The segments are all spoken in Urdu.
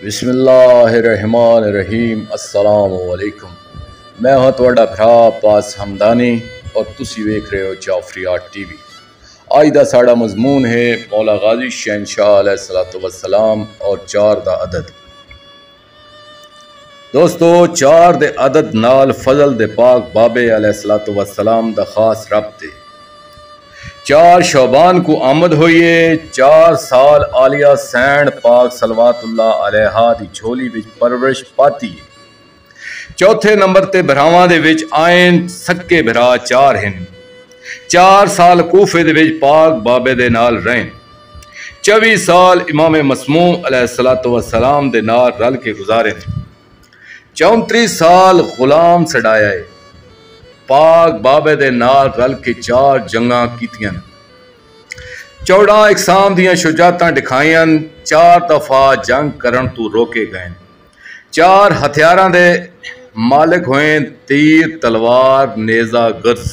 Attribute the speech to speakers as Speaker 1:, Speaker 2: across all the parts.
Speaker 1: بسم اللہ الرحمن الرحیم۔ السلام علیکم۔ میں ہوں تہاڈا بھرا عباس حمدانی اور تسی ویکھ رہے ہو جعفری آرٹ ٹی وی۔ آج دا ساڈا مضمون ہے مولا غازی شہنشاہ علیہ الصلوۃ والسلام اور 4 دا عدد۔ دوستو 4 دے عدد نال فضل دے پاک بابے علیہ الصلوۃ والسلام دا خاص ربط ہے۔ 4 شعبان کو آمد ہوئیے 4 سال عالیہ سینڈ پاک صلوات اللہ علیہ دی جھولی وچ پرورش پاتی ہے۔ چوتھے نمبر تے بھراواں دے وچ آئین سکے بھرا 4 ہیں۔ 4 سال کوفے دے وچ پاک بابے دے نال رہن۔ 24 سال امام مسموع علیہ الصلوۃ والسلام دے نال رل کے گزارے۔ 34 سال غلام سڈایا ہے۔ پاک بابے دے نال رل کے 4 جنگاں کیتیاں۔ 14 اقسام دیاں شجاعتاں دکھائیاں۔ 4 دفعہ جنگ کرن تو روکے گئے۔ 4 ہتھیاراں دے مالک ہوئے، تیر، تلوار، نیزہ، گرز۔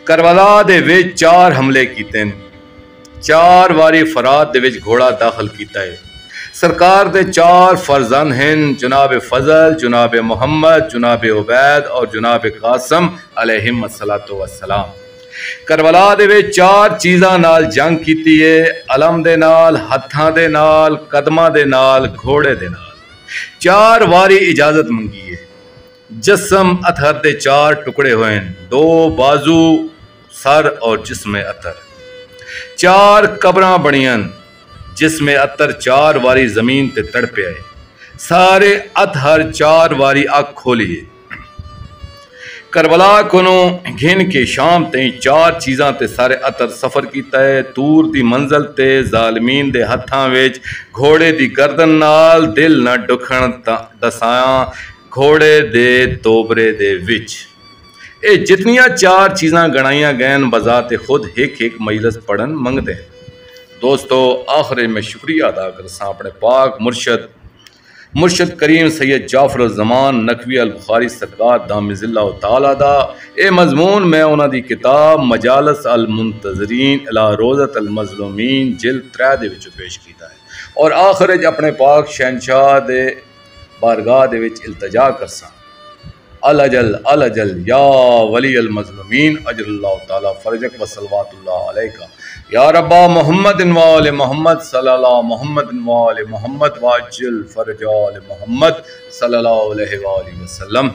Speaker 1: کربلا دے وچ 4 حملے کیتے۔ 4 واری فرات دے وچ گھوڑا داخل کیتا ہے۔ سرکار دے 4 فرزند ہیں، جناب فضل، جناب محمد، جناب عبید اور جناب قاسم علیہم الصلوۃ والسلام۔ کربلا دے وچ 4 چیزاں نال جنگ کیتی ہے، علم دے نال، ہتھاں دے نال، قدماں دے نال، گھوڑے دے نال۔ 4 واری اجازت منگی ہے۔ جسم اتھر دے 4 ٹکڑے ہوئے، 2 بازو، سر اور جسم اتھر۔ 4 قبراں بنیاں، جس میں اتر 4 واری زمین تے تڑپے آئے۔ سارے اتھر 4 واری اکھ کھولیے۔ کربلا کنوں گھن کے شام تیں 4 چیزاں تے سارے اتر سفر کیتا ہے۔ تور دی منزل تے ظالمین دے ہتھاں وچ گھوڑے دی گردن نال، دل نہ ڈکھن دسایاں گھوڑے دے توبرے دے وچ۔ اے جتنیاں 4 چیزاں گنائیاں گئن بذات خود ایک مجلس پڑھن منگدے ہیں۔ دوستو آخر میں شکریہ ادا کرساں اپنے پاک مرشد کریم سید جعفر الزمان نقوی البخاری سرکار دام ذلہ تعالی دا۔ اے مضمون میں انہاں دی کتاب مجالس المنتظرین الی روضۃ المظلومین جلد 3 دے وچ پیش کیتا ہے، اور آخر وچ اپنے پاک شہنشاہ دے بارگاہ دے وچ التجا کرساں، الاجل الاجل یا ولی المظلومین اجر اللہ تعالی فرجک وصلوات اللہ علیکہ یا ربا محمد و آل محمد صلی اللہ محمد و آل محمد واجل فرج آل محمد صلی اللہ علیہ وآلہ وسلم۔